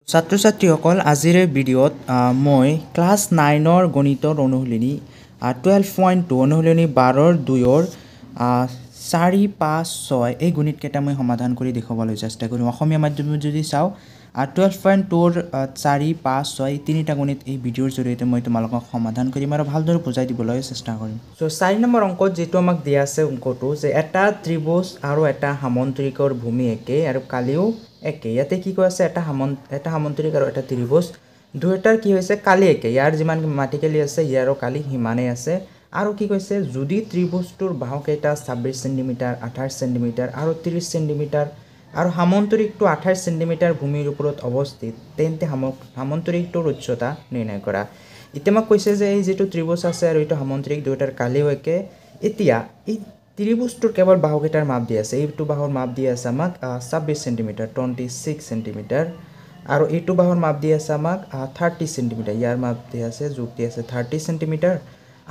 ছাত্ৰ ছাত্ৰীসকল আজিৰ এই ভিডিঅ'ত মই ক্লাছ 9ৰ গণিতৰ অনুশীলনী 12.2 অনুশীলনী 12/2 4, 5, 6 এই গণিতকেইটা মই সমাধান কৰি দেখুৱাবলৈ চেষ্টা কৰিম। অসমীয়া মাধ্যমত যদি চাওঁ 12.2ৰ 4, 5, 6 তিনিটা গণিত এই ভিডিঅ'ৰ জৰিয়তে মই তোমালোকক সমাধান কৰিম আৰু ভালদৰে বুজাই দিবলৈ চেষ্টা কৰিম। চ' 4 নম্বৰ অংকত যিটো আমাক দিয়া আছে অংকটো যে এটা ত্ৰিভুজ আৰু এটা সামন্তৰিকৰ ভূমি একে আৰু কালিও একে। ইয়াতে কি কৈ আছে এটা সামন্তৰিক আৰু এটা ত্ৰিভুজ দুয়োটাৰ কি হৈছে কালি একে। ইয়াৰ যিমান মাটিকালি আছে ইয়াৰো কালি সিমানেই আছে। আৰু কি কৈছে যদি ত্ৰিভুজটোৰ বাহুকেইটা 26 সেণ্টিমিটাৰ, 28 সেণ্টিমিটাৰ আৰু 30 সেণ্টিমিটাৰ আৰু সামন্তৰিকটো 28 সেণ্টিমিটাৰ ভূমিৰ ওপৰত অৱস্থিত তেন্তে সামন্তৰিকটোৰ উচ্চতা নিৰ্ণয় কৰা। এতিয়া মোক কৈছে যে এই যিটো ত্ৰিভুজ আছে আৰু এইটো সামন্তৰিক দুয়োটাৰ কালিও একে। এতিয়া এই ত্ৰিভুজটোৰ কেৱল বাহুকেইটাৰ মাপ দি আছে। এইটো বাহুৰ মাপ দি আছে আমাক 26 সেণ্টিমিটাৰ 26 সেণ্টিমিটাৰ আৰু এইটো বাহুৰ মাপ দি আছে আমাক 30 সেণ্টিমিটাৰ। ইয়াৰ মাপ দি আছে যোগ দি আছে 30 সেণ্টিমিটাৰ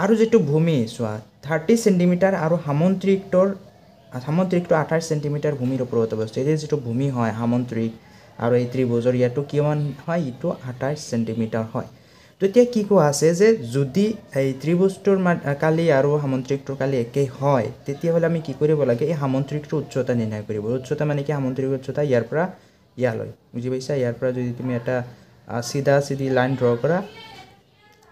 আৰু যিটো ভূমি চোৱা 30 সেণ্টিমিটাৰ আৰু সামন্তৰিকটো 28 সেণ্টিমিটাৰ ভূমিৰ ওপৰত অৱস্থিত। এই যিটো ভূমি হয় সামন্তৰিক আৰু এই ত্ৰিভুজৰ ইয়াতো কিমান হয় এইটো 28 সেণ্টিমিটাৰ হয়। তো এতিয়া কি কোৱা আছে যে যদি এই ত্ৰিভুজটোৰ কালি আৰু সামন্তৰিকটোৰ কালি একেই হয় তেতিয়াহ'লে আমি কি কৰিব লাগে এই সামন্তৰিকটোৰ উচ্চতা নিৰ্ণয় কৰিব। উচ্চতা মানে কি সামন্তৰিকৰ উচ্চতা ইয়াৰ পৰা ইয়ালৈ বুজি পাইছা। ইয়াৰ পৰা যদি তুমি এটা চিধি লাইন ড্ৰ কৰা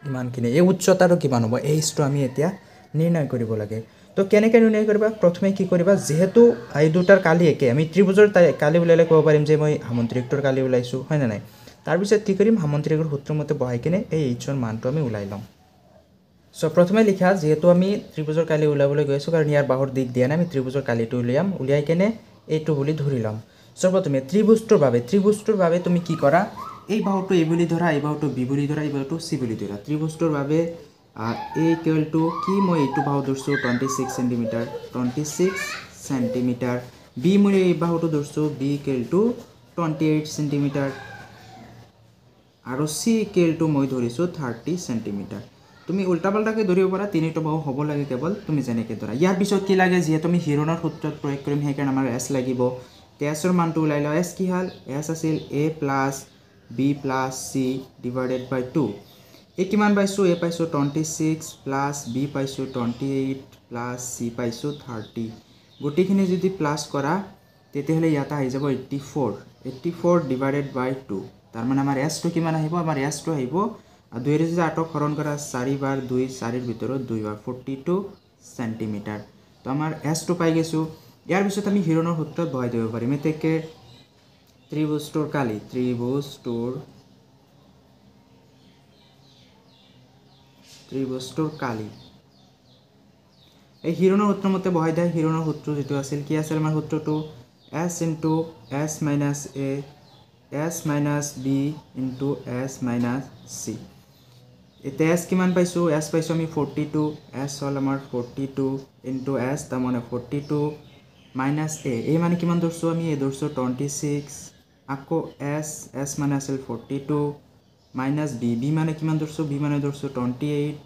ইমানখিনি এই উচ্চতাটো কিমান হ'ব এইচটো আমি এতিয়া নিৰ্ণয় কৰিব লাগে। তো কেনেকৈ নিৰ্ণয় কৰিবা প্ৰথমে কি কৰিবা যিহেতু এই দুটাৰ কালি একে আমি ত্ৰিভুজৰ কালি ওলালে ক'ব পাৰিম যে মই সামন্তৰিকটোৰ কালি ওলাইছোঁ হয় নে নাই। তাৰপিছত কি কৰিম সামন্তৰিকৰ সূত্ৰমতে বহাই কিনে এই এইচৰ মানটো আমি ওলাই ল'ম। চ' প্ৰথমে লিখা যিহেতু আমি ত্ৰিভুজৰ কালি ওলাবলৈ গৈ আছোঁ কাৰণ ইয়াৰ বাহুৰ দিশ দিয়া নাই আমি ত্ৰিভুজৰ কালিটো উলিয়াই কেনে এইটো বুলি ধৰি ল'ম। চ' প্ৰথমে ত্ৰিভুজটোৰ বাবে তুমি কি কৰা এই বাহুটো এ বুলি ধৰা এই বাহুটো বি বুলি ধৰা এই বাহুটো চি বুলি ধৰা। ত্ৰিভুজটোৰ বাবে এ ইকুৱেল টু কি মই এইটো বাহু ধৰিছোঁ 26 সেণ্টিমিটাৰ বি মই এই বাহুটো ধৰিছোঁ বি ইকুৱেল টু 28 সেণ্টিমিটাৰ আৰু চি ইকুৱেল টু মই ধৰিছোঁ 30 সেণ্টিমিটাৰ। তুমি উল্টা পাল্টাকৈ ধৰিব পাৰা তিনিটা বাহু হ'ব লাগে কেৱল তুমি যেনেকৈ ধৰা। ইয়াৰ পিছত কি লাগে যিহেতু আমি হিৰণৰ সূত্ৰত প্ৰয়োগ কৰিম সেইকাৰণে আমাৰ এছ লাগিব। এছৰ মানটো ওলাই লওঁ। এছ কি হ'ল এছ আছিল a plus b plus c divided by 2। এই কিমান পাইছোঁ এ পাইছোঁ 26 প্লাছ বি পাইছোঁ 28 প্লাছ চি পাইছোঁ 30। গোটেইখিনি যদি প্লাছ কৰা তেতিয়াহ'লে ইয়াত আহি যাব 84 ডিভাইডেড বাই 2। তাৰমানে আমাৰ এছটো কিমান আহিব আমাৰ এছটো আহিব 2 যদি 8ক হৰণ কৰা 4 বাৰ 2 4ৰ ভিতৰত 2 বাৰ 42 সেণ্টিমিটাৰ। তো আমাৰ এছটো পাই গৈছোঁ। ইয়াৰ পিছত আমি হিৰণৰ সূত্ৰত বহাই দিব পাৰিম। এতেকে ত্ৰিভুজটোৰ কালি এই হিৰণৰ সূত্ৰ মতে বহাই দিয়া। হিৰণৰ সূত্ৰ যিটো আছিল কি আছিল আমাৰ সূত্ৰটো S into S minus a S minus b into S minus c. এতিয়া এছ কিমান পাইছোঁ এছ পাইছোঁ আমি 42 এছ হ'ল আমাৰ 42 ইনটু এছ তাৰমানে 42 মাইনাছ এ মানে কিমান ধৰিছোঁ আমি এ ধৰিছোঁ 26 আকৌ এছ মানে আছিল 42 মাইনাছ বি মানে কিমান ধৰিছোঁ বি মানে ধৰিছোঁ 28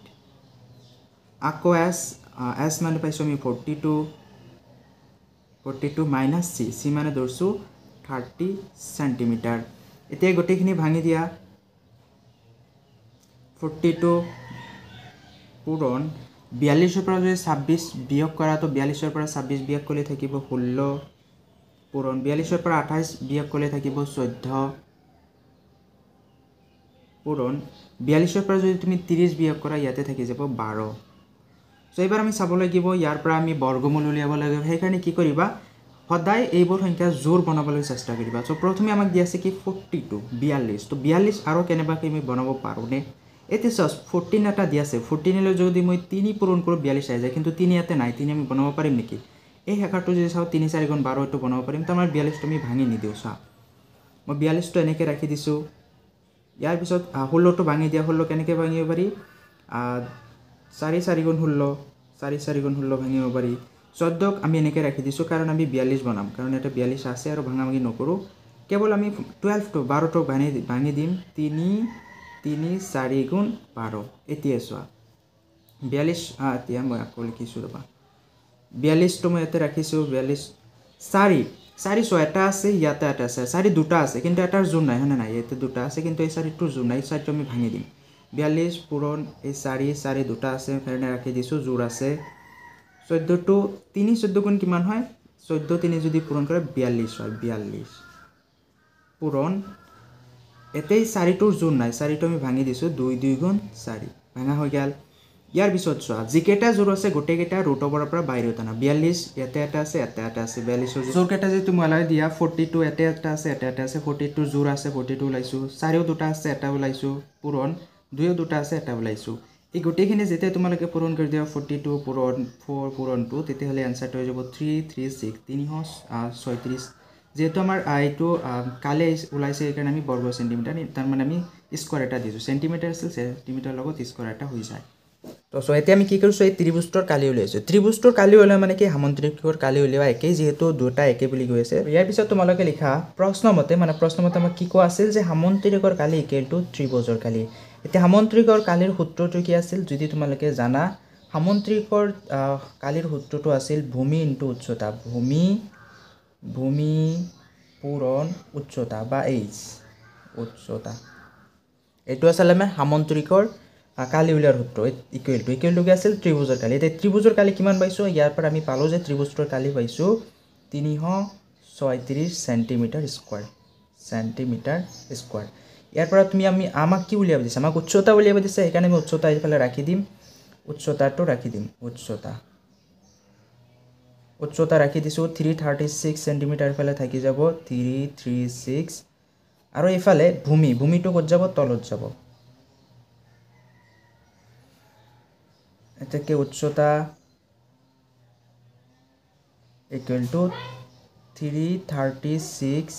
আকৌ এছ মানে পাইছোঁ আমি 42 মাইনাছ চি মানে ধৰিছোঁ 30 সেণ্টিমিটাৰ। এতিয়া গোটেইখিনি ভাঙি দিয়া 42 পূৰণ 42ৰ পৰা যদি 26 বিয়োগ কৰা তো 42ৰ পৰা 26 বিয়োগ কৰিলে থাকিব 16 পূৰণ 42ৰ পৰা 28 বিয়োগ কৰিলে থাকিব 14 পূৰণ 42ৰ পৰা যদি তুমি 30 বিয়োগ কৰা ইয়াতে থাকি যাব 12। চ' এইবাৰ আমি চাব লাগিব ইয়াৰ পৰা আমি বৰ্গমূল উলিয়াব লাগিব। সেইকাৰণে কি কৰিবা সদায় এইবোৰ সংখ্যা জোৰ বনাবলৈ চেষ্টা কৰিবা। চ' প্ৰথমে আমাক দিয়া আছে কি 42 42 তো 42 আৰু কেনেবাকৈ আমি বনাব পাৰোঁনে এতিয়া চাওক 14 এটা দিয়া আছে 14লৈ যদি মই 3 পূৰণ কৰোঁ 42 আহি যায় কিন্তু 3 ইয়াতে নাই 3 আমি বনাব পাৰিম নেকি এই শেষাৰটো যদি চাওঁ 3 4 গুণ 12 এইটো বনাব পাৰিম। তো আমাৰ 42টো আমি ভাঙি নিদিওঁ চা মই 42টো এনেকৈ ৰাখি দিছোঁ। ইয়াৰ পিছত 16টো ভাঙি দিয়া 16 কেনেকৈ ভাঙিব পাৰি 4 4 গুণ 16 4 4 গুণ 16 ভাঙিব পাৰি। 14ক আমি এনেকৈ ৰাখি দিছোঁ কাৰণ আমি 42 বনাম কাৰণ এটা 42 আছে আৰু ভাঙাভাঙি নকৰোঁ কেৱল আমি 12টো ভাঙি দিম 3 4 গুণ 12। এতিয়া চোৱা 42 এতিয়া মই আকৌ লিখিছোঁ ৰ'বা 42টো মই ইয়াতে ৰাখিছোঁ 42 4 4 6টা আছে ইয়াতে এটা আছে 4 দুটা আছে কিন্তু এটাৰ জোৰ নাই হয়নে নাই ইয়াতে দুটা আছে কিন্তু এই 4টোৰ জোৰ নাই 4টো আমি ভাঙি দিম 42 পূৰণ এই 4 দুটা আছে কাৰণে ৰাখি দিছোঁ জোৰ আছে 14 টো 3 14 গুণ কিমান হয় 14 3 যদি পূৰণ কৰে 42 হয় 42 পূৰণ এতেই 4টোৰ জোৰ নাই 4টো আমি ভাঙি দিছোঁ 2 2 গুণ 4 ভাঙা হৈ গ'ল ইয়াৰ পিছত চোৱা যিকেইটা জোৰ আছে গোটেইকেইটা ৰুট ওভাৰৰ পৰা বাহিৰত আনা 42 ইয়াতে এটা আছে ইয়াতে এটা আছে 42 জোৰ কেইটা যদি তুমি ওলাই দিয়া 42 ইয়াতে এটা আছে ইয়াতে এটা আছে 42 জোৰ আছে 42 ওলাইছো 4ও দুটা আছে এটা ওলাইছো পূৰণ 2ও দুটা আছে এটা ওলাইছো এই গোটেইখিনি যেতিয়া তোমালোকে পূৰণ কৰি দিয়া 42 পূৰণ 4 পূৰণ 2 তেতিয়াহ'লে আনসাৰটো হৈ যাব 336 336 যেহেতু আমাৰ এইটো কালে ওলাইছে এইকাৰণে আমি বৰ্গ সেন্টিমিটাৰ তাৰ মানে আমি স্কয়াৰ এটা দিছো সেন্টিমিটাৰ আছিল সেন্টিমিটাৰ লগত স্কয়াৰ এটা হৈ যায় তো সো এতিয়া আমি কি কৰিছো এই ত্ৰিভুজটোৰ কালি উলিয়াইছো ত্ৰিভুজটোৰ কালি উলিয়াই মানে কি সামন্ত্ৰিকৰ কালি উলিয়াই একেই যেহেতু দুটা একে বুলি কৈ আছে ইয়াৰ পিছত তোমালোকে লিখা প্ৰশ্নমতে আমাক কি কোৱা আছিল যে সামন্ত্ৰিকৰ কালি ইকুৱেল টু ত্ৰিভুজৰ কালি এতিয়া সামন্ত্ৰিকৰ কালিৰ সূত্ৰটো কি আছিল যদি তোমালোকে জানা সামন্ত্ৰিকৰ কালিৰ সূত্ৰটো আছিল ভূমি ইনটু উচ্চতা ভূমি পূৰণ উচ্চতা বা এইচ উচ্চতা এটো আসলে আমি সামন্ত্ৰিকৰ কালি উলিয়াৰ সূত্ৰ ইকুৱেল টু কি আছিল ত্ৰিভুজৰ কালি এতিয়া ত্ৰিভুজৰ কালি কিমান পাইছো ইয়াৰ পৰা আমি পালো যে ত্ৰিভুজৰ কালি পাইছো 336 সেন্টিমিটাৰ স্কয়াৰ ইয়াৰ পৰা তুমি আমাক কি উলিয়াব দিছা আমাক উচ্চতা উলিয়াব দিছা সেইকাৰণে আমি উচ্চতা এইফালে ৰাখি দিম উচ্চতা ৰাখি দিছো 336 সেন্টিমিটাৰ ফালে থাকি যাব 336 আৰু এইফালে ভূমিটো ক'ত যাব তলত যাব এটাকে উচ্চতা ইকুৱেল টু 336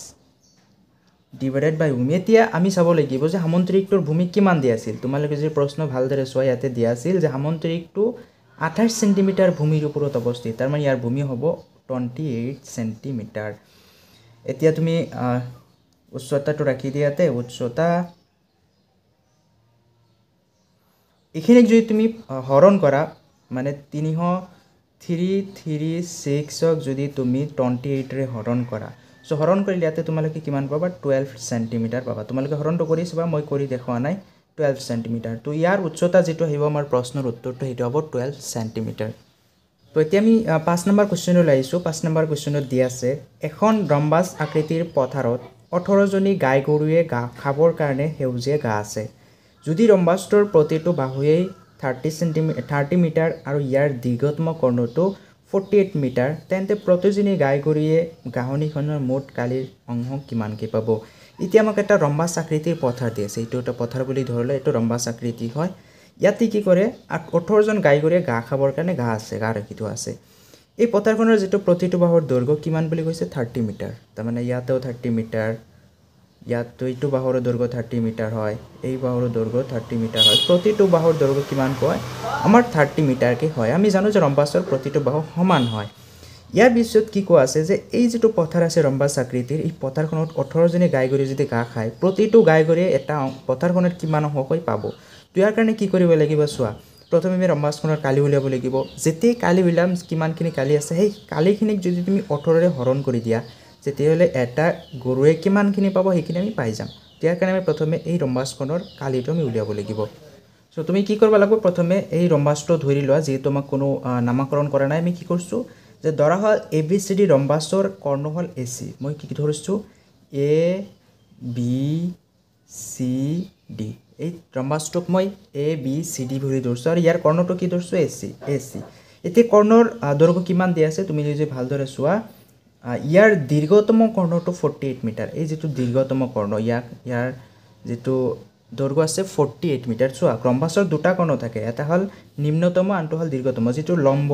ডিভাইডেড বাই ভূমি এতিয়া আমি চাব লাগিব যে সামন্ত্ৰিকটোৰ ভূমি কিমান দিয়া আছিল তোমালোকে যে প্ৰশ্ন ভালদৰে চোৱা ইয়াতে দিয়া আছিল যে সামন্ত্ৰিকটো 28 সেন্টিমিটাৰ ভূমিৰ ওপৰত অৱস্থিত তাৰ মানে ইয়াৰ ভূমি হ'ব 28 সেন্টিমিটাৰ এতিয়া তুমি উচ্চতাটো ৰাখি দিয়াতে উচ্চতা এখিনিক যদি তুমি হৰণ কৰা মানে 336ক যদি তুমি 28 ৰে হৰণ কৰা সো হৰণ কৰিলে ইয়াতে তোমালোকে কিমান পাবা 12 সেন্টিমিটাৰ পাবা তোমালোকে হৰণটো কৰি চাবা মই কৰি দেখুৱা নাই 12 সেন্টিমিটাৰ তো ইয়াৰ উচ্চতা যেটো আহিব আমাৰ প্ৰশ্নৰ উত্তৰটো হেতু হ'ব 12 সেন্টিমিটাৰ তো এতিয়া আমি 5 নম্বৰ কোৱেশ্চনলৈ লাইছো 5 নম্বৰ কোৱেশ্চনত দি আছে এখন ৰম্বাস আকৃতিৰ পথাৰত 18 জনী গাই গৰুৱে খাবৰ কাৰণে হেউজীয়া ঘাঁহ আছে যদি ৰম্বাসটোৰ প্ৰতিটো বাহুৱে 30 মিটাৰ আৰু ইয়াৰ দীৰ্ঘতম কৰ্ণটো 48 মিটাৰ তেন্তে প্ৰতিজনী গাই গৰুৱে গাহনিখনৰ মুঠ কালিৰ অংশ কিমান কি পাব এতিয়া আমাক এটা ৰম্বাস আকৃতিৰ পথাৰ দি আছে এইটো এটা পথাৰ বুলি ধৰলে এইটো ৰম্বাস আকৃতি হয় ইয়াতে কি কৰে 18 জন গাই গৰুৱে ঘাঁহ খাবৰ কাৰণে ঘাঁহ ৰাখি থোৱা আছে এই পথাৰখনৰ যেটো প্ৰতিটো বাহুৰ দৈৰ্ঘ্য কিমান বুলি কৈছে 30 মিটাৰ তাৰ মানে ইয়াতেও 30 মিটাৰ ইয়াত এইটো বাহুৰ দৈৰ্ঘ্য 30 মিটাৰ হয় এই বাহুৰ দৈৰ্ঘ্য 30 মিটাৰ হয় প্ৰতিটো বাহুৰ দৈৰ্ঘ্য কিমান কয় আমাৰ 30 মিটাৰ কে হয় আমি জানো যে ৰম্বাসৰ প্ৰতিটো বাহু সমান হয় ইয়াৰ পিছত কি কোৱা আছে যে এই যেটো পথাৰ আছে ৰম্বাস আকৃতিৰ এই পথাৰখনত 18 জনী গাই গৰু যদি ঘাঁহ খায় প্ৰতিটো গাই গৰুৱে এটা পথাৰখনত কিমান অংশ পাব তো ইয়াৰ কাৰণে কি কৰিব লাগিব চোৱা প্ৰথমে আমি ৰম্বাসখনৰ কালি উলিয়াব লাগিব যেতে কালি উলিয়াম কিমানখিনি কালি আছে সেই কালিখিনিক যদি তুমি 18 ৰে হৰণ কৰি দিয়া তেতিয়াহলে এটা গৰুৱে কিমানখিনি পাব সেইখিনি আমি পাই যাম ইয়াৰ কাৰণে আমি প্ৰথমে এই ৰম্বাসখনৰ কালিটো আমি উলিয়াব লাগিব সো তুমি কি কৰিব লাগিব প্ৰথমে এই ৰম্বাসটো ধৰি লোৱা যে তোমাক কোনো নামকৰণ কৰা নাই আমি কি কৰছো যে ধৰা হল ABCD ৰম্বাসৰ কৰ্ণ হল AC মই কি ধৰিছো ABCD এই ৰম্বাসটোক মই ABCD বুলি ধৰিছো আৰু ইয়াৰ কৰ্ণটো কি ধৰিছো AC এতিয়া কৰ্ণৰ দৈৰ্ঘ্য কিমান দিয়া আছে তুমি যদি ভালদৰে চোৱা ইয়াৰ দীৰ্ঘতম কৰ্ণটো 48 মিটাৰ এই যেটো দীৰ্ঘতম কৰ্ণ ইয়াৰ যেটো দৈৰ্ঘ্য আছে 48 মিটাৰ চোৱা ৰম্বাসৰ দুটা কৰ্ণ থাকে এটা হল নিম্নতম আনটো হল দীৰ্ঘতম যেটো লম্ব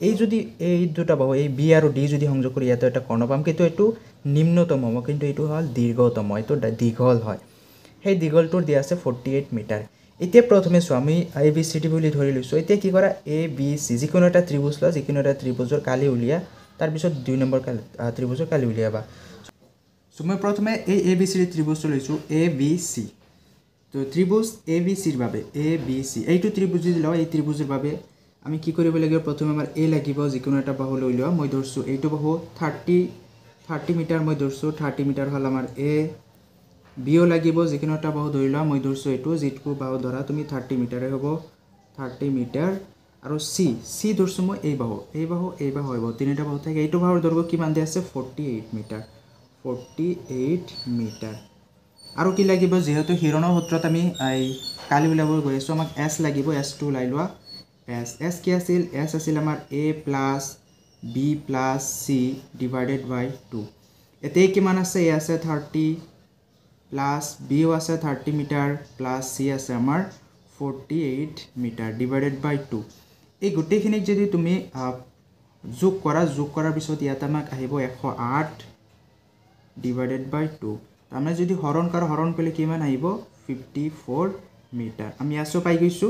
এই যদি এই দুটা বাহু এই B আৰু D যদি সংযোগ কৰি ইয়াতে এটা কৰ্ণ পাম কিন্তু এটো নিম্নতম হ'ব কিন্তু এটো হল দীৰ্ঘতম এটো দীঘল হয় সেই দীঘলটোৰ দিয়া আছে 48 মিটাৰ এতিয়া প্ৰথমে চোৱা আমি ABCD বুলি ধৰি লৈছো এতিয়া কি কৰা ABC যিকোনো এটা ত্ৰিভুজ ল যিকোনো এটা ত্ৰিভুজৰ কালি উলিয়া তাৰ পিছত 2 নম্বৰ ত্ৰিভুজৰ কালি উলিয়াবা সো মই প্ৰথমে এই ABCD ত্ৰিভুজটো লৈছো ABC তো ত্ৰিভুজ ABC ৰ বাবে ABC এইটো ত্ৰিভুজ যদি লও এই ত্ৰিভুজৰ বাবে আমি কি কৰিব লাগিব প্ৰথমে আমাৰ A লাগিব যিকোনো এটা বাহু লৈ লোৱা মই ধৰছো এইটো বাহু 30 30 মিটাৰ মই ধৰছোঁ 30 মিটাৰ হ'ল আমাৰ এ বিও লাগিব যিকোনো এটা বাহু ধৰি লোৱা মই ধৰছোঁ এইটো যিটো বাহু ধৰা তুমি 30 মিটাৰে হ'ব 30 মিটাৰ আৰু সি ধৰছোঁ মই এই বাহু হ'ব তিনিটা বাহু থাকে এইটো বাহুৰ দৈৰ্ঘ্য কিমান দিয়া আছে 48 মিটাৰ 48 মিটাৰ আৰু কি লাগিব যেহেতু হিৰণৰ সূত্ৰত আমি এই কালি উলাব গৈ আছোঁ আমাক s লাগিব s2 ওলাই লোৱা s কি আছিল s আছিল আমাৰ a plus b plus c divided by 2 এতে কিমান আছে a আছে 30 plus b আছে 30 মিটাৰ plus c আছে আমাৰ 48 মিটাৰ divided by 2 এই গোটেইখিনিক যদি তুমি যোগ কৰাৰ পিছত ইয়াত আমাক আহিব 108 divided by 2 তাৰমানে যদি হৰণ কৰিলে কিমান আহিব 54 মিটাৰ আমি আসো পাই গৈছো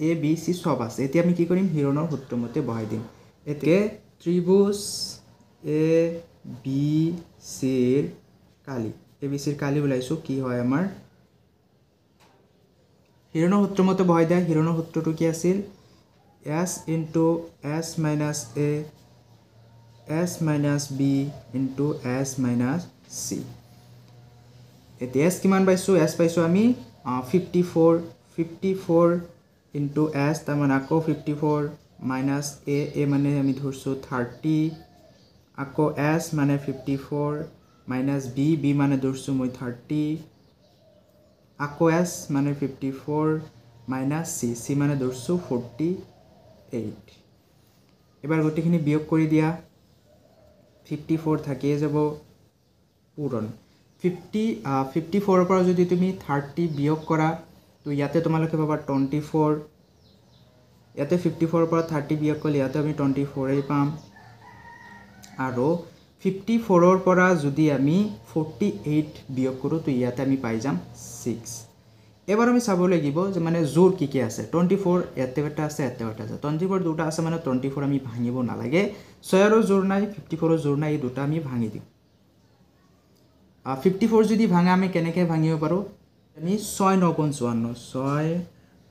a b c সব আছে এতিয়া আমি কি কৰিম হিৰণৰ সূত্ৰ মতে বহাই দিম এতিয়া ত্ৰিভুজ a b c ৰ কালি a b c ৰ কালি ওলাইছো কি হয় আমাৰ হিৰণৰ সূত্ৰ মতে বহাই দিয়া হিৰণৰ সূত্ৰটো কি আছিল s into s minus a s minus b into s minus c এতিয়া s কিমান পাইছো s পাইছো আমি 54 into s তাৰ মানে আকৌ 54 minus a মানে আমি ধৰছো 30 আকৌ s মানে 54 minus b মানে ধৰছো মই 30 আকৌ s মানে 54 minus c মানে ধৰছো 48 এবাৰ গোটেইখিনি বিয়োগ কৰি দিয়া 54 থাকিয়ে যাব পূৰণ 54 পৰা যদি তুমি 30 বিয়োগ কৰা তো ইয়াতে তোমালোকে পাবা 24 ইয়াতে 54 পৰা 30 বিয়োগ কৰিলে ইয়াতে আমি 24 এই পাম আৰু 54 ৰ পৰা যদি আমি 48 বিয়োগ কৰো তো ইয়াতে আমি পাই যাম 6 এবাৰ আমি চাব লাগিব যে মানে জোৰ কি আছে 24 ইয়াতে এটা আছে 24 দুটা আছে মানে 24 আমি ভাঙিব নালাগে 6 ৰ জোৰ নাই 54 ৰ জোৰ নাই এই দুটা আমি ভাঙি দিম 54 যদি ভাঙা আমি কেনেকৈ ভাঙিব পাৰো আমি 6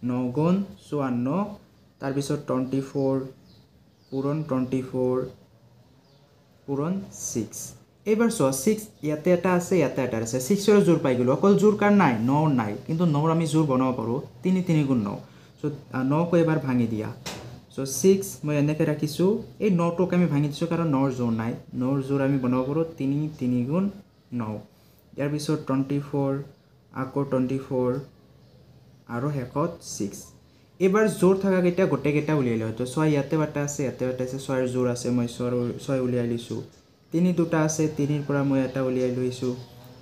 9 গুণ 54 তাৰ পিছত 24 পূৰণ 24 পূৰণ 6 এবাৰ 6 ইয়াতে এটা আছে ইয়াতে এটা আছে 6 ৰ জোৰ পাই গলো অকল জোৰ কাৰ নাই 9 নাই কিন্তু 9 আমি জোৰ বনাব পাৰো 3 গুণ 9 সো 9 কো এবাৰ ভাঙি দিয়া সো 6 মই এনেকৈ ৰাখিছো এই 9 টোক আমি ভাঙি দিছো কাৰণ 9 ৰ জোৰ নাই 9 ৰ জোৰ আমি বনাব পাৰো 3 গুণ 9 ইয়াৰ পিছত 24 আকৌ 24 আৰু হেকত 6 এবাৰ জোৰ থাকা কেটা গোটে কেটা উলিয়াই লও তো 6 ইয়াতে এটা আছে 6 ৰ জোৰ আছে মই 6 উলিয়াই লৈছো 3 দুটা আছে 3 ৰ পৰা মই এটা উলিয়াই লৈছো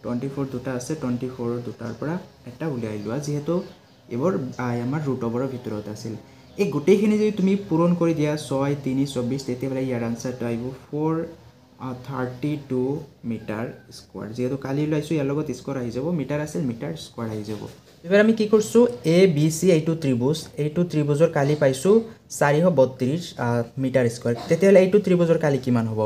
24 দুটা আছে 24 ৰ দুটাৰ পৰা এটা উলিয়াই লোৱা যেহেতু এবৰ আমাৰ ৰুট ওভাৰৰ ভিতৰত আছিল এই গোটেইখিনি যদি তুমি পূৰণ কৰি দিয়া 6 3 24 তেতিয়ালে ইয়াৰ আনসাৰটো আহিব 432 মিটাৰ স্কয়াৰ যেহেতু কালি লাইছো ইয়াৰ লগত স্কয়াৰ আহি যাব মিটাৰ আছিল মিটাৰ স্কয়াৰ আহি যাব এবাৰ আমি কি কৰছো a b c এইটো ত্ৰিভুজৰ কালি পাইছো 432 মিটাৰ স্কয়াৰ তেতিয়ালে এইটো ত্ৰিভুজৰ কালি কিমান হ'ব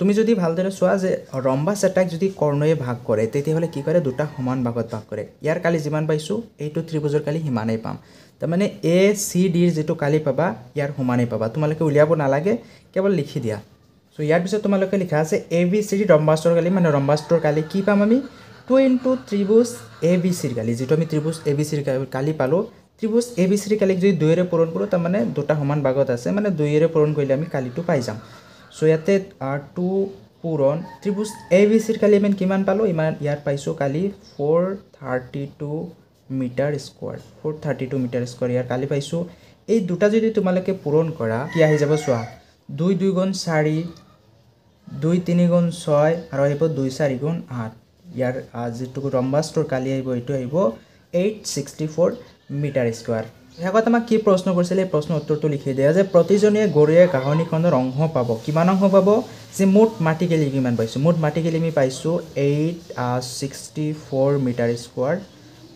তুমি যদি ভালদৰে চোৱা যে ৰম্বাস এটাক যদি কৰ্ণয়ে ভাগ কৰে তেতিয়ালে কি কৰে দুটা সমান ভাগত ভাগ কৰে ইয়াৰ কালি যিমান পাইছো এইটো ত্ৰিভুজৰ কালি হিমানেই পাম তাৰ মানে a c d ৰ যেটো কালি পাবা ইয়াৰ সমানেই পাবা তোমালোকে উলিয়াব নালাগে কেৱল লিখি দিয়া সো ইয়াৰ পিছত তোমালোকে লিখা আছে a b c ৰ ৰম্বাসৰ কালি মানে ৰম্বাসটোৰ কালি কি পাম আমি 2 into ত্ৰিভুজ a b c ৰ কালি যেটো আমি ত্ৰিভুজ a b c ৰ কালি পালো ত্ৰিভুজ a b c ৰ কালি যদি 2 ৰে পূৰণ কৰো তাৰ মানে দুটা সমান ভাগত আছে মানে 2 ৰে পূৰণ কৰিলে আমি কালিটো পাই যাম সো ইয়াতে 2 পূৰণ ত্ৰিভুজ a b c ৰ কালি আমি কিমান পালো ইমান ইয়াৰ পাইছো কালি 432 মিটাৰ স্কয়াৰ 432 মিটাৰ স্কয়াৰ ইয়াৰ কালি পাইছো এই দুটা যদি তোমালোকে পূৰণ কৰা কি আহি যাব চোৱা 2 2 গুণ 4 2 3 গুণ 6 আৰু আহিব 2 4 গুণ 8 ইয়াৰ যেটো ৰম্বাসটোৰ কালি আহিব এটো আহিব 864 মিটাৰ স্কয়াৰ হেগত আমাক কি প্ৰশ্ন কৰিছিলে প্ৰশ্ন উত্তৰটো লিখি দিয়া যে প্ৰতিজনীয়ে গৰুৱে গাহনিখনৰ অংশ পাব কিমান অংশ পাব যে মুঠ মাটি কেলি কিমান পাইছো মুঠ মাটি কেলি আমি পাইছো 864 মিটাৰ স্কয়াৰ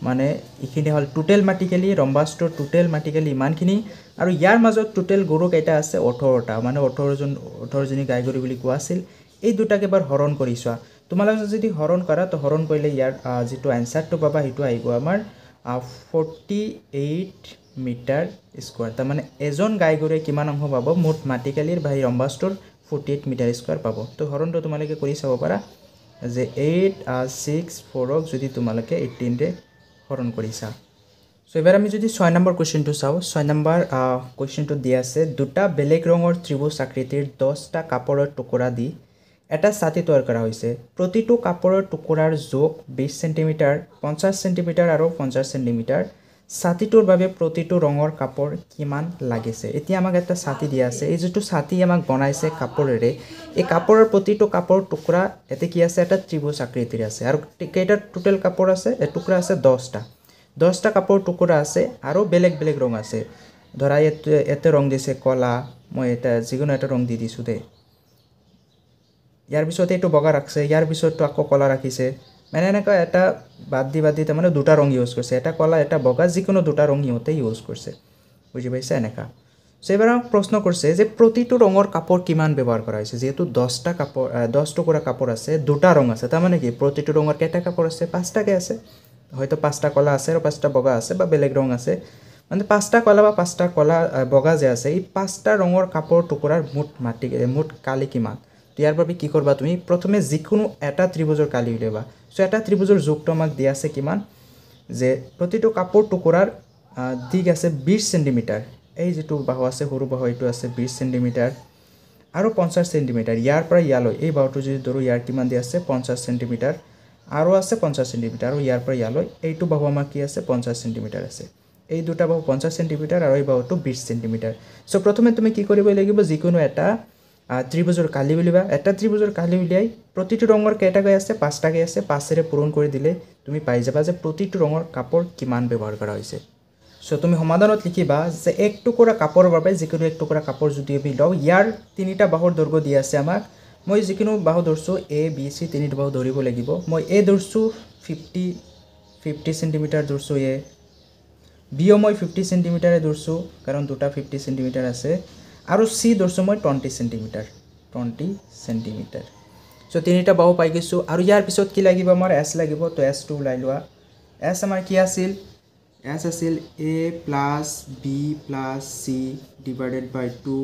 মানে ইখিনি হল টোটাল মাটি কেলি ৰম্বাসটোৰ টোটাল মাটি কেলি ইমানখিনি আৰু ইয়াৰ মাজত টোটাল গৰু কেইটা আছে 18টা মানে 18 জনী গাই গৰু বুলি কোৱা আছিল এই দুটাকে এবাৰ হৰণ কৰিছোৱা তোমালোকে যদি হৰণ কৰা তো হৰণ কৰিলে ইয়াৰ যেটো আনসাৰটো পাবা হেতু আহিব আমাৰ 48 মিটাৰ স্কয়াৰ তাৰ মানে এজন গাই গৰুৱে কিমান অংশ পাব মুঠ মাটি কেলিৰ ভাই ৰম্বাসটোৰ 48 মিটাৰ স্কোৱাৰ পাব তো হৰণটো তোমালোকে কৰি চাব পাৰা যে 8 6 4ক যদি তোমালোকে 18 ৰে হৰণ কৰিছা সো এবাৰ আমি যদি 6 নম্বৰ কোৱেশ্চনটো চাও 6 নম্বৰ কোৱেশ্চনটো দিয়া আছে দুটা বেলেগ ৰঙৰ ত্ৰিভুজ আকৃতিৰ 10টা কাপোৰৰ টুকুৰা দি এটা ছাতি তৈয়াৰ কৰা হৈছে প্ৰতিটো কাপোৰৰ টুকুৰাৰ জোখ 20 সেন্টিমিটাৰ 50 সেন্টিমিটাৰ আৰু 50 সেন্টিমিটাৰ ছাতিটোৰ বাবে প্ৰতিটো ৰঙৰ কাপোৰ কিমান লাগিছে এতিয়া আমাক এটা ছাতি দিয়া আছে এই যেটো ছাতি আমাক বনাইছে কাপোৰেৰে এই কাপোৰৰ প্ৰতিটো কাপোৰ টুকুৰা এতে কি আছে এটা ত্ৰিভুজ আকৃতিৰ আছে আৰু কেইটা টোটাল কাপোৰ আছে এই টুকুৰা আছে 10টা কাপোৰ টুকুৰা আছে আৰু বেলেগ বেলেগ ৰং আছে ধৰা এতে ৰং দিছে কলা মই এটা যিকোনো এটা ৰং দি দিছো দে ইয়াৰ পিছতে এটো বগা ৰাখছে ইয়াৰ পিছতো আকৌ কলা ৰাখিছে মানে এনেকা এটা বাদ দি মানে দুটা ৰং ইউজ কৰিছে এটা কলা এটা বগা যিকোনো দুটা ৰং ইহতে ইউজ কৰিছে বুজি পাইছা এনেকা সো এবাৰ প্ৰশ্ন কৰিছে যে প্ৰতিটো ৰঙৰ কাপোৰ কিমান ব্যৱহাৰ কৰা হৈছে যেহেতু 10টা কাপোৰ 10 টুকুৰা কাপোৰ আছে দুটা ৰং আছে তাৰ মানে কি প্ৰতিটো ৰঙৰ কেইটা কাপোৰ আছে পাঁচটাকে আছে হয়তো পাঁচটা কলা আছে আৰু পাঁচটা বগা আছে বা বেলেগ ৰং আছে মানে পাঁচটা কলা বা পাঁচটা কলা বগা যে আছে এই পাঁচটা ৰঙৰ কাপোৰ টুকুৰাৰ মুঠ কালি কিমান ইয়াৰ বাবে কি কৰবা তুমি প্ৰথমে যিকোনো এটা ত্ৰিভুজৰ কালি উলিয়াবা সো এটা ত্ৰিভুজৰ যোগটো আমাক দিয়া আছে কিমান যে প্ৰতিটো কাপোৰ টুকুৰাৰ দিক আছে 20 সেন্টিমিটাৰ এই যেটো বাহু আছে সৰু বাহু এটো আছে 20 সেন্টিমিটাৰ আৰু 50 সেন্টিমিটাৰ ইয়াৰ পৰা ইয়ালৈ এই বাহুটো যদি ধৰো ইয়াৰ কিমান দিয়া আছে 50 সেন্টিমিটাৰ আৰু আছে 50 সেন্টিমিটাৰ আৰু ইয়াৰ পৰা ইয়ালৈ এইটো বাহু আমাৰ কি আছে 50 সেন্টিমিটাৰ আছে এই দুটা বাহু 50 সেন্টিমিটাৰ আৰু এই বাহুটো 20 সেন্টিমিটাৰ সো প্ৰথমে তুমি কি কৰিব লাগিব যিকোনো এটা ত্ৰিভুজৰ কালি উলিয়াবা এটা ত্ৰিভুজৰ কালি উলিয়াই প্ৰতিটো ৰঙৰ কেইটাকৈ আছে পাঁচটাকৈ আছে পাঁচেৰে পূৰণ কৰি দিলে তুমি পাই যাবা যে প্ৰতিটো ৰঙৰ কাপোৰ কিমান ব্যৱহাৰ কৰা হৈছে সো তুমি সমাধানত লিখিবা যে এক টুকুৰা কাপোৰৰ বাবে যিকোনো এক টুকুৰা কাপোৰ যদি আমি লও ইয়াৰ তিনিটা বাহুৰ দৈৰ্ঘ্য দিয়া আছে আমাক মই যিকোনো বাহু ধৰছো এ বি সি তিনিটা বাহু ধৰিব লাগিব মই এ ধৰছো 50 সেন্টিমিটাৰ ধৰছো এ বিও মই 50 সেন্টিমিটাৰে ধৰছো কাৰণ দুটা 50 সেন্টিমিটাৰ আছে আৰু সি ধৰছো মই 20 সেন্টিমিটাৰ সো তিনিটা বাহু পাই গৈছো আৰু ইয়াৰ পিছত কি লাগিব আমাৰ এস লাগিব তো এস টো ওলাই লোৱা এস আমাৰ কি আছিল এস আছিল a plus b plus c divided by 2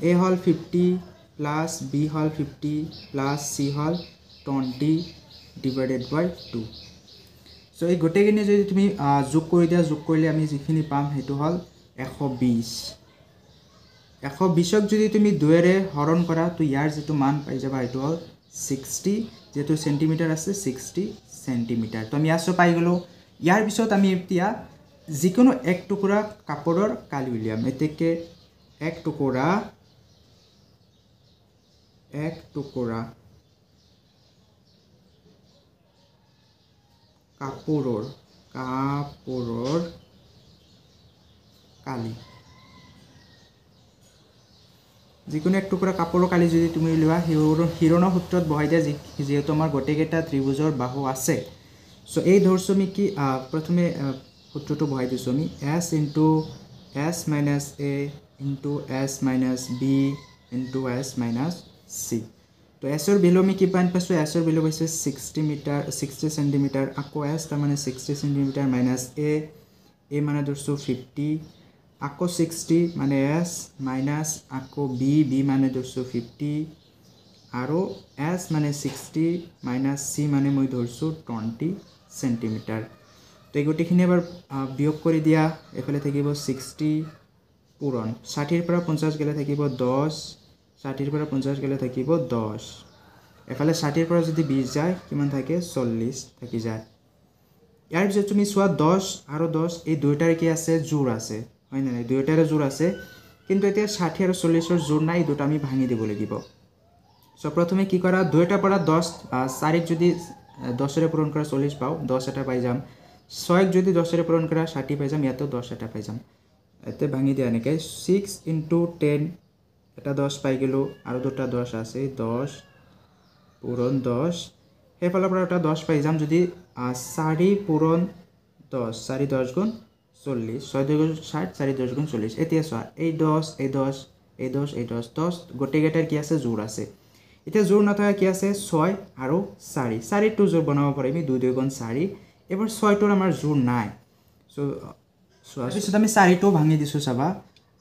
a hall 50 plus b hall 50 plus c hall 20 divided by 2 so এই গোটেইখিনি যদি তুমি যোগ কৰি দিয়া যোগ কৰিলে আমি যিখিনি পাম হেতু হল 120ক যদি তুমি 2 ৰে হৰণ কৰা তো ইয়াৰ যেটো মান পাই যাবা হেতু হল 60 যেটো সেন্টিমিটাৰ আছে 60 সেন্টিমিটাৰ তো আমি আসো পাই গলো ইয়াৰ পিছত আমি এতিয়া যিকোনো এক টুকুৰা কাপোৰৰ কালি উলিয়াম এতেকে এক টুকুৰা কাপোৰৰ কালি যিকোনো এক টুকুৰা কাপোৰৰ কালি যদি তুমি উলিওৱা হিৰণৰ সূত্ৰত বহাই দিয়া যেহেতু আমাৰ গোটেইকেইটা ত্ৰিভুজৰ বাহু আছে সো এই ধৰছো আমি কি প্ৰথমে সূত্ৰটো বহাই দিছো আমি s into s minus a into s minus b into s minus c তো s এর ভ্যালু আমি কি পান পাইছো s এর ভ্যালু পাইছো 60 সেন্টিমিটার আকো s তার মানে 60 সেন্টিমিটার minus a মানে ধরছো 50 আকো 60 মানে s minus আকো b মানে ধরছো 50 আৰু s মানে 60 minus c মানে মই ধৰছো 20 সেন্টিমিটাৰ তো এই গোটেইখিনি এবাৰ বিয়োগ কৰি দিয়া এফালে থাকিব 60 পূৰণ 60 ৰ পৰা 50 গলে থাকিব 10 60 ৰ পৰা 50 গলে থাকিব 10 এফালে 60 ৰ পৰা যদি 20 যায় কিমান থাকে 40 থাকি যায় ইয়াৰ পিছত তুমি সোৱা 10 আৰু 10 এই দুইটাৰ কি আছে জোৰ আছে হয় না দুইটাৰে জোৰ আছে কিন্তু এতিয়া 60 আৰু 40 ৰ জোৰ নাই দুটা আমি ভাঙি দিব লাগিব সো প্ৰথমে কি কৰা দুইটাৰ পৰা 10 4ক যদি 10 ৰে পূৰণ কৰা 40 পাও 10 এটা পাই যাম 6ক যদি 10 ৰে পূৰণ কৰা 60 পাই যাম ইয়াতো 10 এটা পাই যাম এতে ভাঙি দিয়া নেকে 6 into 10 এটা 10 পাই গেলো আৰু দুটা 10 আছে 10 পূৰণ 10 হেফালৰ পৰা এটা 10 পাই যাম যদি 4 পূৰণ 10 4 10 গুণ 40 6 2 গুণ 60 4 10 গুণ 40 এতিয়া সোৱা এই 10 এই 10 এই 10 এই 10 10 গোটেইকেইটাৰ কি আছে জোৰ আছে এতিয়া জোৰ নথকা কি আছে 6 আৰু 4 4 টো জোৰ বনাব পাৰিম 2 2 গুণ 4 এবাৰ 6 টোৰ আমাৰ জোৰ নাই সো পিছত আমি 4 টো ভাঙি দিছো চাবা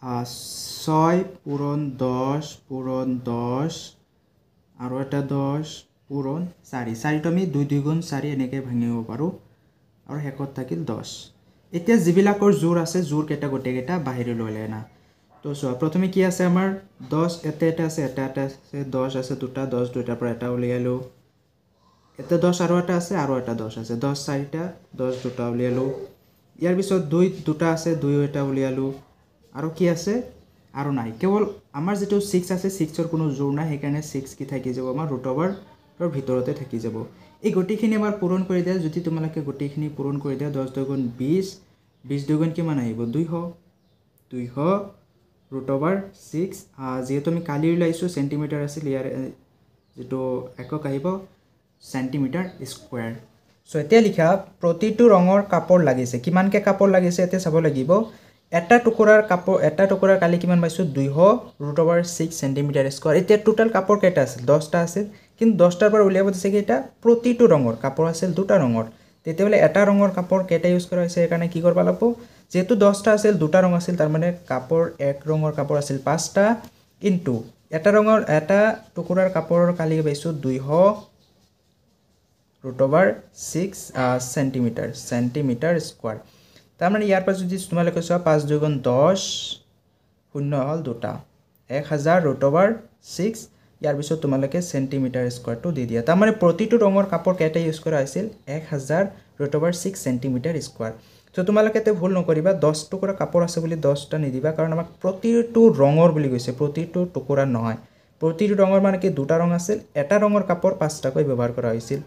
6 পূৰণ 10 পূৰণ 10 আৰু এটা 10 পূৰণ 4 4টো আমি 2 2 গুণ 4 এনেকৈ ভাঙিব পাৰোঁ আৰু শেষত থাকিল 10 এতিয়া যিবিলাকৰ জোৰ আছে জোৰ কেইটা গোটেইকেইটা বাহিৰলৈ লৈ আনা তো চোৱা প্ৰথমে কি আছে আমাৰ 10 এটা আছে এটা আছে 10 আছে দুটা 10 দুটাৰ পৰা এটা উলিয়ালোঁ এটা 10 আৰু এটা আছে আৰু এটা 10 আছে 10 চাৰিটা 10 দুটা উলিয়ালোঁ ইয়াৰ পিছত 2 দুটা আছে 2 এটা উলিয়ালোঁ আৰু কি আছে আৰু নাই কেৱল আমাৰ যেটো 6 আছে 6 ৰ কোনো জোৰ নাই সেইকাৰণে 6 কি থাকি যাব আমাৰ ৰুট ওভাৰৰ ভিতৰতে থাকি যাব এই গটিখিনি আমাৰ পূৰণ কৰি দিয়া যদি তোমালোকে গটিখিনি পূৰণ কৰি দিয়া 10 2 গুণ 20 20 2 গুণ কিমান আহিব 200 ৰুট ওভাৰ 6 যেহেতু আমি কালি উলাইছো সেন্টিমিটাৰ আছিল ইয়াৰ যেটো একক আহিব সেন্টিমিটাৰ স্কয়াৰ সো এতিয়া লিখা প্ৰতিটো ৰঙৰ কাপড় লাগিছে কিমানকে কাপড় লাগিছে এতিয়া চাব লাগিব এটা টুকুৰাৰ কাপড় এটা টুকুৰাৰ কালি কিমান পাইছো 200 ৰুট ওভাৰ 6 সেন্টিমিটাৰ স্কয়াৰ এতিয়া টোটাল কাপড় কেইটা আছিল 10টা আছিল কিন্তু 10টাৰ পৰা উলিয়াব দিছে কি এটা প্ৰতিটো ৰঙৰ কাপড় আছিল দুটা ৰঙৰ তেতিয়ালে এটা ৰঙৰ কাপড় কেইটা ইউজ কৰা হৈছে একাৰণে কি কৰিব লাগিব যেহেতু 10টা আছিল দুটা ৰং আছিল তাৰ মানে কাপড় এক ৰঙৰ কাপড় আছিল 5টা ইনটু এটা ৰঙৰ এটা টুকুৰাৰ কাপড়ৰ কালি পাইছো 200 ৰুট ওভাৰ 6 সেন্টিমিটাৰ স্কয়াৰ তাৰ মানে ইয়াৰ পৰা যদি তোমালোকে চোৱা 5 2 গুণ 10 শূন্য হল দুটা 1000 ৰুট ওভাৰ 6 ইয়াৰ পিছত তোমালোকে সেন্টিমিটাৰ স্কয়াৰটো দি দিয়া তাৰ মানে প্ৰতিটো ৰঙৰ কাপড় কেইটা ইউজ কৰা হৈছিল 1000 ৰুট ওভাৰ 6 সেন্টিমিটাৰ স্কয়াৰ তো তোমালোকে তে ভুল নকৰিবা 10 টুকুৰা কাপড় আছে বুলি 10টা নিদিবা কাৰণ আমাক প্ৰতিটো ৰঙৰ বুলি কৈছে প্ৰতিটো টুকুৰা নহয় প্ৰতিটো ৰঙৰ মানে কি দুটা ৰং আছিল এটা ৰঙৰ কাপড় 5টাকৈ ব্যৱহাৰ কৰা হৈছিল